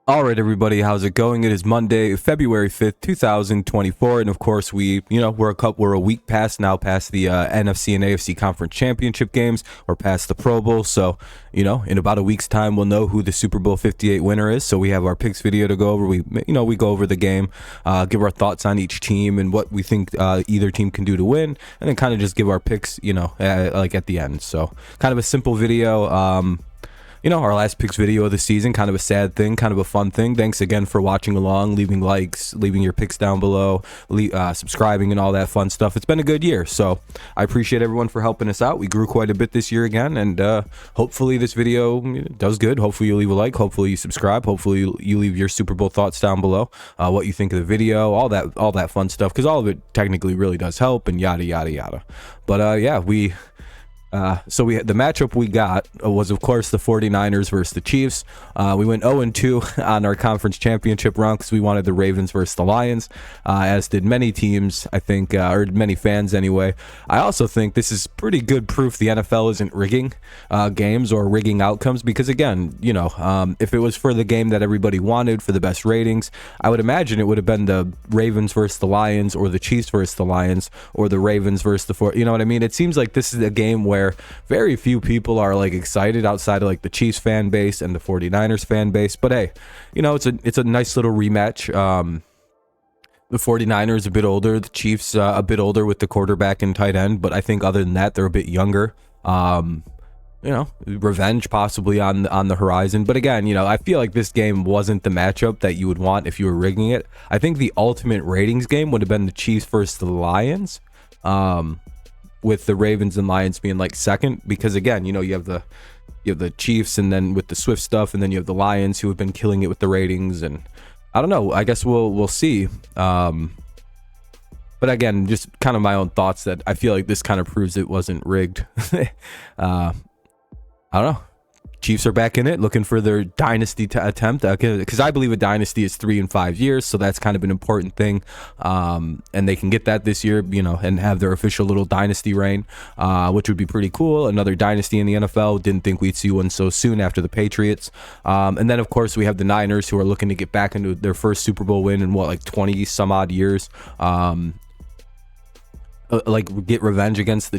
All right, everybody, how's it going? It is Monday, February 5th, 2024, and of course, we're a week past the NFC and AFC Conference Championship games. We're past the Pro Bowl, so in about a week's time, we'll know who the Super Bowl 58 winner is. So we have our picks video to go over. We go over the game, give our thoughts on each team and what we think either team can do to win, and then kind of just give our picks, like at the end. So kind of a simple video. Our last picks video of the season, kind of a sad thing, kind of a fun thing. Thanks again for watching along, leaving likes, leaving your picks down below, subscribing and all that fun stuff. It's been a good year, so I appreciate everyone for helping us out. We grew quite a bit this year again, and hopefully this video does good. Hopefully you leave a like, hopefully you subscribe, hopefully you leave your Super Bowl thoughts down below, what you think of the video, all that fun stuff, because all of it technically really does help, and yada yada yada. But the matchup we got was, of course, the 49ers versus the Chiefs. We went 0-2 on our conference championship run because we wanted the Ravens versus the Lions, as did many teams, I think, or many fans anyway. I also think this is pretty good proof the NFL isn't rigging games or rigging outcomes, because, again, if it was for the game that everybody wanted for the best ratings, I would imagine it would have been the Ravens versus the Lions, or the Chiefs versus the Lions, or the Ravens versus the You know what I mean? It seems like this is a game where very few people are excited outside of the Chiefs fan base and the 49ers fan base. But hey, it's a nice little rematch. The 49ers a bit older, the Chiefs a bit older with the quarterback and tight end, but I think other than that, they're a bit younger. Revenge possibly on the horizon. But again, I feel like this game wasn't the matchup that you would want if you were rigging it. I think the ultimate ratings game would have been the Chiefs versus the Lions. With the Ravens and Lions being second, because again, you have the Chiefs, and then with the Swift stuff, and then you have the Lions who have been killing it with the ratings, and I don't know. I guess we'll see. But again, just kind of my own thoughts that I feel like this kind of proves it wasn't rigged. I don't know. Chiefs are back in it, looking for their dynasty attempt, because I believe a dynasty is 3 and 5 years, so that's kind of an important thing, and they can get that this year, and have their official little dynasty reign, which would be pretty cool. Another dynasty in the NFL. Didn't think we'd see one so soon after the Patriots, and then of course we have the Niners, who are looking to get back into their first Super Bowl win in 20 some odd years. Get revenge against the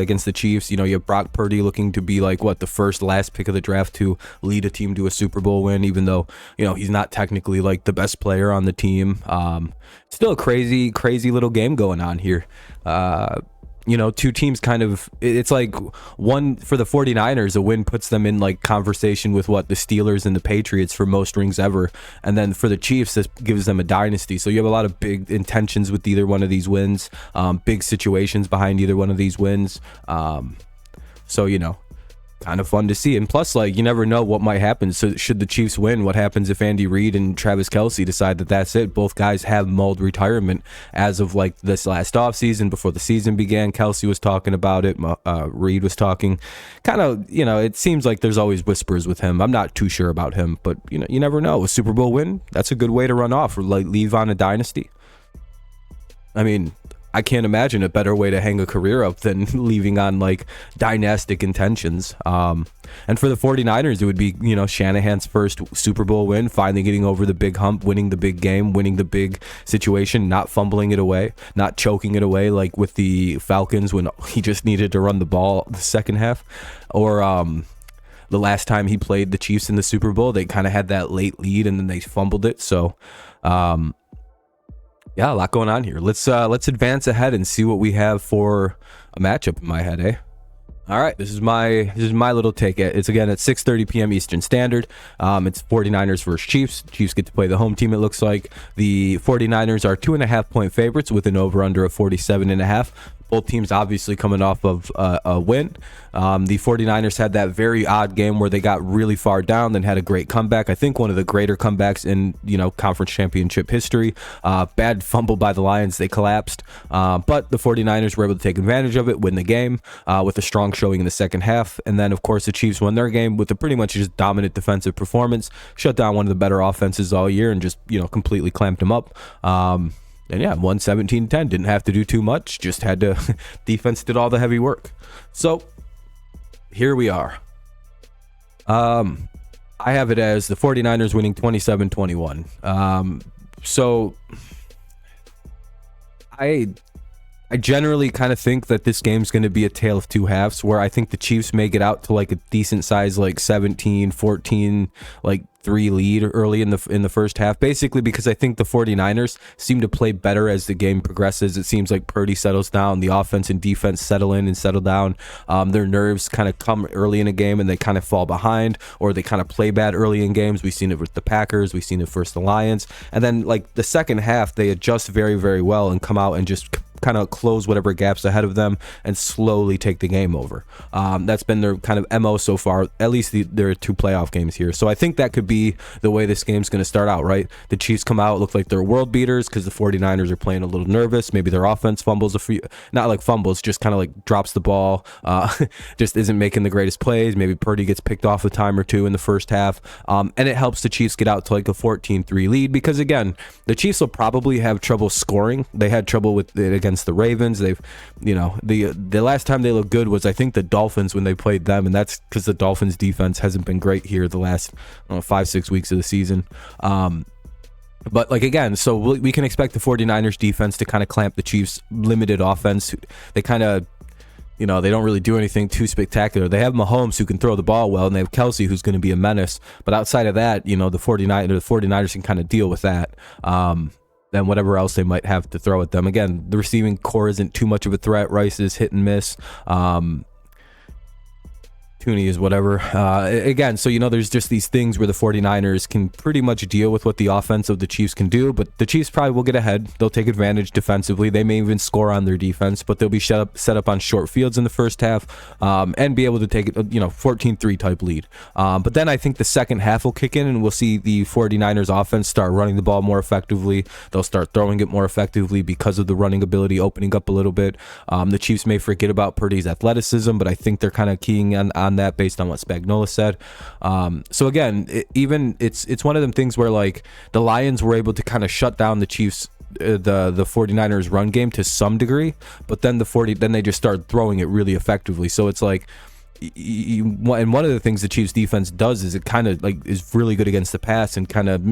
against the Chiefs. You have Brock Purdy looking to be the first last pick of the draft to lead a team to a Super Bowl win, even though he's not technically the best player on the team. Still a crazy little game going on here. Two teams it's one for the 49ers, a win puts them in conversation with the Steelers and the Patriots for most rings ever, and then for the Chiefs, this gives them a dynasty. So you have a lot of big intentions with either one of these wins, big situations behind either one of these wins. Kind of fun to see. And plus, you never know what might happen. So should the Chiefs win, what happens if Andy Reid and Travis Kelce decide that that's it? Both guys have mulled retirement as of this last offseason. Before the season began, Kelce was talking about it. Reid was talking. Kind of, it seems like there's always whispers with him. I'm not too sure about him, but you never know. A Super Bowl win, that's a good way to run off or leave on a dynasty. I mean, I can't imagine a better way to hang a career up than leaving on dynastic intentions. And for the 49ers, it would be, Shanahan's first Super Bowl win, finally getting over the big hump, winning the big game, winning the big situation, not fumbling it away, not choking it away with the Falcons when he just needed to run the ball the second half. Or the last time he played the Chiefs in the Super Bowl, they kind of had that late lead and then they fumbled it. So, yeah, a lot going on here. Let's advance ahead and see what we have for a matchup in my head, eh? All right, this is my little take. It's again at 6:30 p.m. Eastern Standard. It's 49ers versus Chiefs. Chiefs get to play the home team, it looks like. The 49ers are 2.5-point favorites with an over-under of 47.5. Both teams obviously coming off of a win. The 49ers had that very odd game where they got really far down, then had a great comeback. I think one of the greater comebacks in conference championship history. Bad fumble by the Lions. They collapsed. But the 49ers were able to take advantage of it, win the game with a strong showing in the second half. And then, of course, the Chiefs won their game with a pretty much just dominant defensive performance. Shut down one of the better offenses all year and just, completely clamped them up. And yeah, won 17-10. Didn't have to do too much. Just had to. Defense did all the heavy work. So here we are. I have it as the 49ers winning 27-21. So I generally kind of think that this game's going to be a tale of two halves, where I think the Chiefs may get out to like a decent size, like 17-14, like 3 lead early in the first half, basically because I think the 49ers seem to play better as the game progresses. It seems like Purdy settles down, the offense and defense settle in and settle down. Their nerves kind of come early in a game and they kind of fall behind, or they kind of play bad early in games. We've seen it with the Packers, we've seen it first the Lions, and then like the second half they adjust very, very well and come out and just kind of close whatever gaps ahead of them and slowly take the game over. That's been their kind of MO so far, at least their 2 playoff games here. So I think that could be the way this game's going to start out, right? The Chiefs come out, look like they're world beaters because the 49ers are playing a little nervous. Maybe their offense fumbles a few, not like fumbles, just kind of like drops the ball, just isn't making the greatest plays. Maybe Purdy gets picked off a time or two in the first half. And it helps the Chiefs get out to like a 14-3 lead, because again, the Chiefs will probably have trouble scoring. They had trouble with it against the Ravens. They've, the last time they looked good was I think the Dolphins when they played them, and that's because the Dolphins defense hasn't been great here the last 5-6 weeks of the season. But like again, so we can expect the 49ers defense to kind of clamp the Chiefs' limited offense. They kind of, they don't really do anything too spectacular. They have Mahomes who can throw the ball well, and they have Kelsey who's going to be a menace. But outside of that, the 49ers can kind of deal with that. Than whatever else they might have to throw at them. Again, the receiving core isn't too much of a threat. Rice is hit and miss. Tooney is whatever. Again, so there's just these things where the 49ers can pretty much deal with what the offense of the Chiefs can do, but the Chiefs probably will get ahead. They'll take advantage defensively. They may even score on their defense, but they'll be set up on short fields in the first half, and be able to take it, 14-3 type lead. But then I think the second half will kick in, and we'll see the 49ers offense start running the ball more effectively. They'll start throwing it more effectively because of the running ability opening up a little bit. The Chiefs may forget about Purdy's athleticism, but I think they're kind of keying on that based on what Spagnuolo said. So again, it's one of them things where like the Lions were able to kind of shut down the Chiefs, the 49ers run game to some degree, but then then they just started throwing it really effectively. So it's like, and one of the things the Chiefs defense does is it kind of like is really good against the pass, and kind of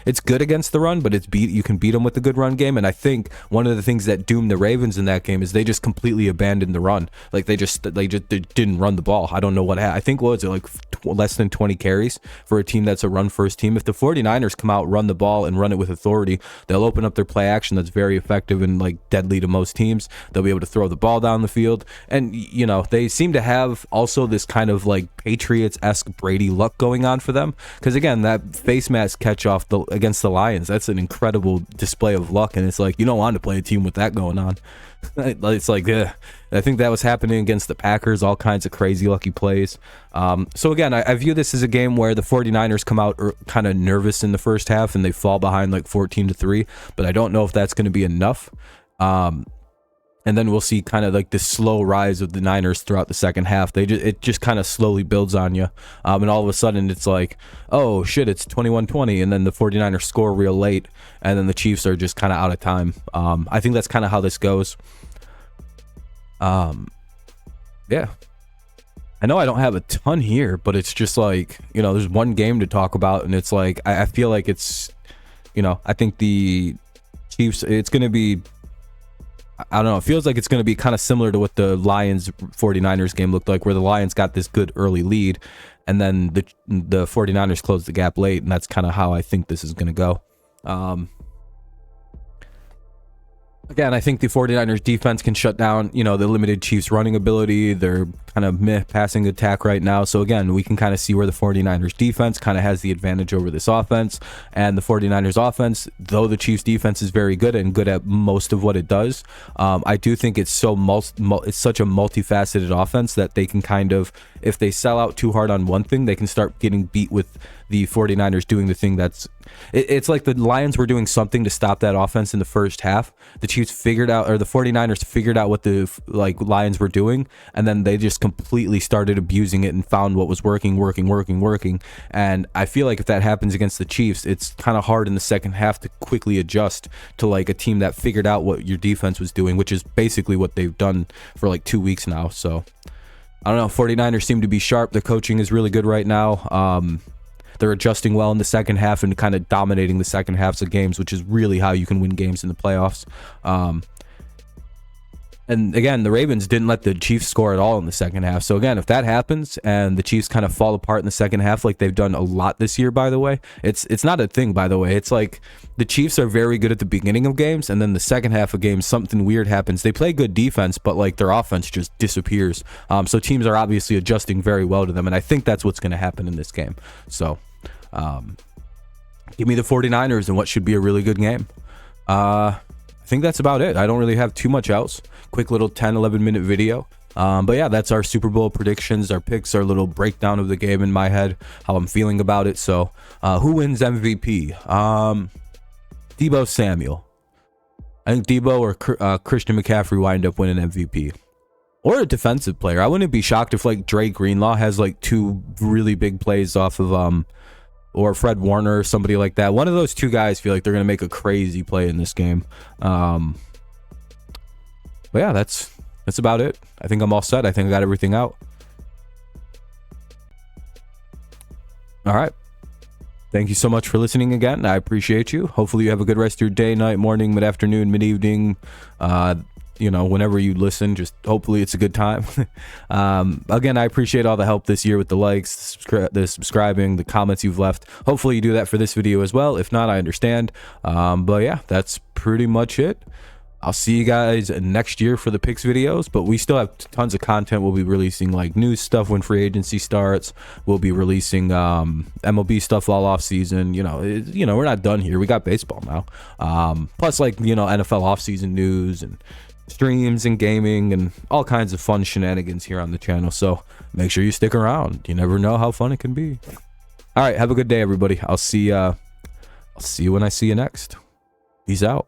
it's good against the run, but you can beat them with a good run game. And I think one of the things that doomed the Ravens in that game is they just completely abandoned the run. Like they didn't run the ball. I don't know what happened. I think, what was it, like less than 20 carries for a team that's a run first team? If the 49ers come out, run the ball, and run it with authority, they'll open up their play action that's very effective and like deadly to most teams. They'll be able to throw the ball down the field, and they seem to have also this kind of like Patriots-esque Brady luck going on for them, because again, that face mask catch off against the Lions, that's an incredible display of luck, and it's like you don't want to play a team with that going on. It's like, I think that was happening against the Packers, all kinds of crazy lucky plays. So again, I view this as a game where the 49ers come out kind of nervous in the first half and they fall behind like 14-3, but I don't know if that's going to be enough. And then we'll see kind of like this slow rise of the Niners throughout the second half. It just kind of slowly builds on you. And all of a sudden it's like, oh shit, it's 21-20. And then the 49ers score real late. And then the Chiefs are just kind of out of time. I think that's kind of how this goes. Yeah. I know I don't have a ton here, but it's just like, there's one game to talk about. And it's like, I feel like it's, I think the Chiefs, it's going to be, I don't know. It feels like it's going to be kind of similar to what the Lions 49ers game looked like, where the Lions got this good early lead and then the 49ers closed the gap late. And that's kind of how I think this is going to go. Again, I think the 49ers defense can shut down, the limited Chiefs running ability. They're kind of meh passing attack right now. So again, we can kind of see where the 49ers defense kind of has the advantage over this offense. And the 49ers offense, though the Chiefs defense is very good and good at most of what it does, I do think it's it's such a multifaceted offense that they can kind of, if they sell out too hard on one thing, they can start getting beat with the 49ers doing the thing that's, it's like the Lions were doing something to stop that offense in the first half. The Chiefs figured out, or the 49ers figured out what the Lions were doing, and then they just completely started abusing it and found what was working. And I feel like if that happens against the Chiefs, it's kind of hard in the second half to quickly adjust to like a team that figured out what your defense was doing, which is basically what they've done for like 2 weeks now. So I don't know. 49ers seem to be sharp. The coaching is really good right now. They're adjusting well in the second half and kind of dominating the second halves of games, which is really how you can win games in the playoffs. And again, the Ravens didn't let the Chiefs score at all in the second half. So again, if that happens and the Chiefs kind of fall apart in the second half, like they've done a lot this year, by the way, it's not a thing, by the way. It's like the Chiefs are very good at the beginning of games, and then the second half of games, something weird happens. They play good defense, but like their offense just disappears. So teams are obviously adjusting very well to them, and I think that's what's going to happen in this game. So give me the 49ers in what should be a really good game. I think that's about it. I don't really have too much else. Quick little 10-11 minute video. But yeah, that's our Super Bowl predictions, our picks, our little breakdown of the game in my head, how I'm feeling about it. So who wins MVP? Deebo Samuel. I think Deebo or Christian McCaffrey wind up winning MVP. Or a defensive player. I wouldn't be shocked if like Dre Greenlaw has like 2 really big plays off of or Fred Warner or somebody like that. One of those 2 guys feel like they're going to make a crazy play in this game. But yeah, that's about it. I think I'm all set. I think I got everything out. All right. Thank you so much for listening again. I appreciate you. Hopefully you have a good rest of your day, night, morning, mid-afternoon, mid-evening. Whenever you listen, just hopefully it's a good time. Again, I appreciate all the help this year with the likes, the subscribing, the comments you've left. Hopefully you do that for this video as well. If not, I understand. But yeah, that's pretty much it. I'll see you guys next year for the picks videos, but we still have tons of content. We'll be releasing like news stuff when free agency starts. We'll be releasing MLB stuff all off season. We're not done here. We got baseball now. Plus like, NFL off season news and streams and gaming and all kinds of fun shenanigans here on the channel. So make sure you stick around. You never know how fun it can be. All right. Have a good day, everybody. I'll see you when I see you next. Peace out.